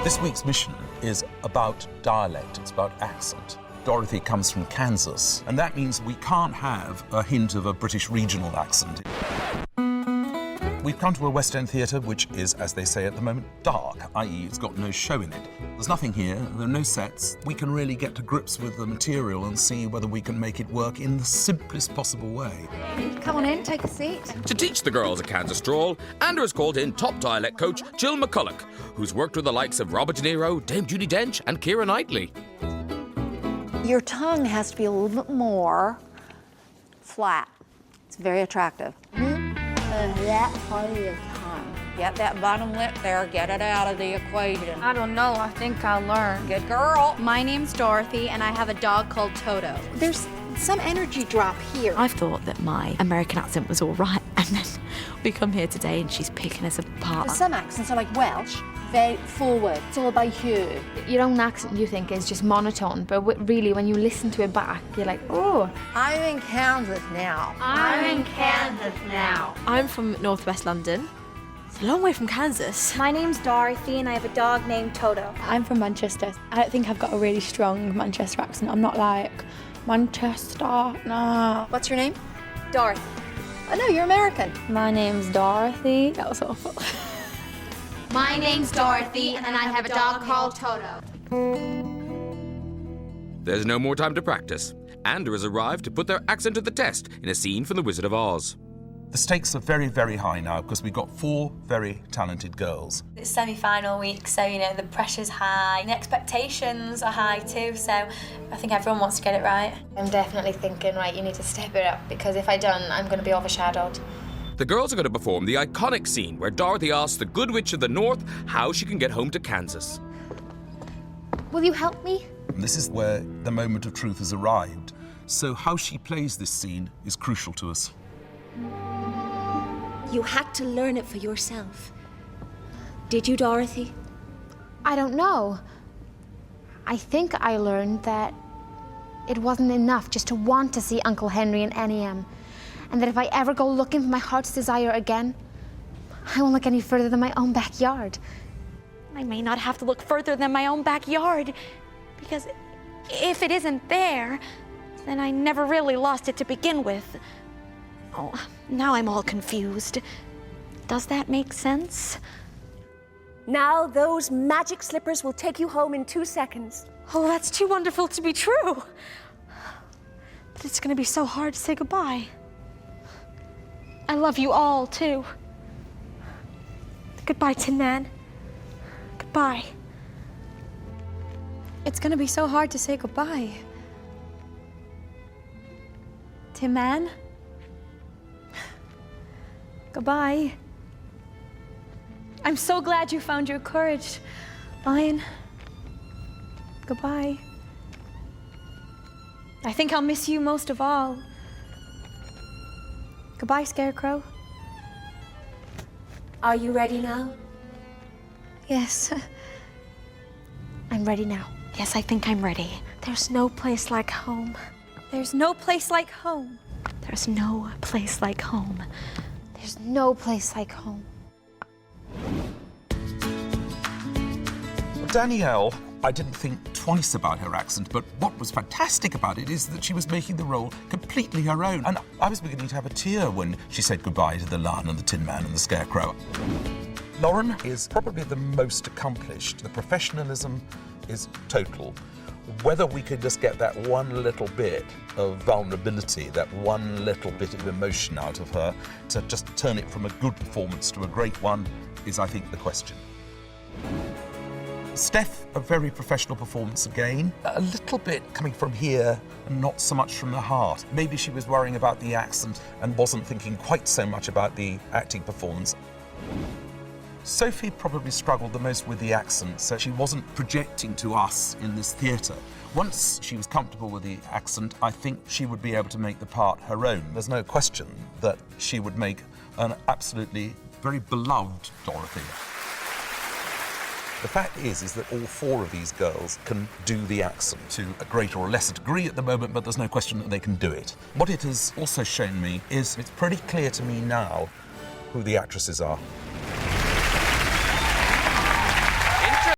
This week's mission is about dialect, it's about accent. Dorothy comes from Kansas, and that means we can't have a hint of a British regional accent. We've come to a West End theatre which is, as they say at the moment, dark, i.e. it's got no show in it. There's nothing here, there are no sets. We can really get to grips with the material and see whether we can make it work in the simplest possible way. Come on in, take a seat. To teach the girls a Kansas stroll, Andrew has called in top dialect coach Jill McCulloch, who's worked with the likes of Robert De Niro, Dame Judi Dench and Keira Knightley. Your tongue has to be a little bit more flat. It's very attractive. That part of your tongue. Get that bottom lip there, get it out of the equation. I don't know, I think I'll learn. Good girl. My name's Dorothy, and I have a dog called Toto. There's some energy drop here. I thought that my American accent was all right, and then we come here today and she's picking us apart. Some accents are like Welsh, very forward. It's all about you. Your own accent, you think, is just monotone, but really, when you listen to it back, you're like, oh. I'm in Kansas now. I'm from northwest London. It's a long way from Kansas. My name's Dorothy, and I have a dog named Toto. I'm from Manchester. I don't think I've got a really strong Manchester accent. I'm not like, Manchester, no. What's your name? Dorothy. Oh no, you're American. My name's Dorothy. That was awful. My name's Dorothy, and I have a dog called Toto. There's no more time to practice. Andrew has arrived to put their accent to the test in a scene from The Wizard of Oz. The stakes are very, very high now because we've got 4 very talented girls. It's semi-final week, so, you know, the pressure's high. The expectations are high too, so I think everyone wants to get it right. I'm definitely thinking, right, you need to step it up, because if I don't, I'm going to be overshadowed. The girls are going to perform the iconic scene where Dorothy asks the Good Witch of the North how she can get home to Kansas. Will you help me? And this is where the moment of truth has arrived. So how she plays this scene is crucial to us. You had to learn it for yourself. Did you, Dorothy? I don't know. I think I learned that it wasn't enough just to want to see Uncle Henry and Annie M. And that if I ever go looking for my heart's desire again, I won't look any further than my own backyard. I may not have to look further than my own backyard, because if it isn't there, then I never really lost it to begin with. Oh, now I'm all confused. Does that make sense? Now those magic slippers will take you home in 2 seconds. Oh, that's too wonderful to be true. But it's gonna be so hard to say goodbye. I love you all, too. Goodbye, Tin Man. Goodbye. It's gonna be so hard to say goodbye. Tin Man? Goodbye. I'm so glad you found your courage, Lion. Goodbye. I think I'll miss you most of all. Goodbye, Scarecrow. Are you ready now? Yes. I'm ready now. Yes, I think I'm ready. There's no place like home. There's no place like home. There's no place like home. There's no place like home. Well, Danielle, I didn't think twice about her accent, but what was fantastic about it is that she was making the role completely her own. And I was beginning to have a tear when she said goodbye to the Lion and the Tin Man and the Scarecrow. Lauren is probably the most accomplished. The professionalism is total. Whether we could just get that one little bit of vulnerability, that one little bit of emotion out of her to just turn it from a good performance to a great one is, I think, the question. Steph, a very professional performance again. A little bit coming from here and not so much from the heart. Maybe she was worrying about the accent and wasn't thinking quite so much about the acting performance. Sophie probably struggled the most with the accent, so she wasn't projecting to us in this theatre. Once she was comfortable with the accent, I think she would be able to make the part her own. There's no question that she would make an absolutely very beloved Dorothy. The fact is that all 4 of these girls can do the accent to a greater or lesser degree at the moment, but there's no question that they can do it. What it has also shown me is it's pretty clear to me now who the actresses are.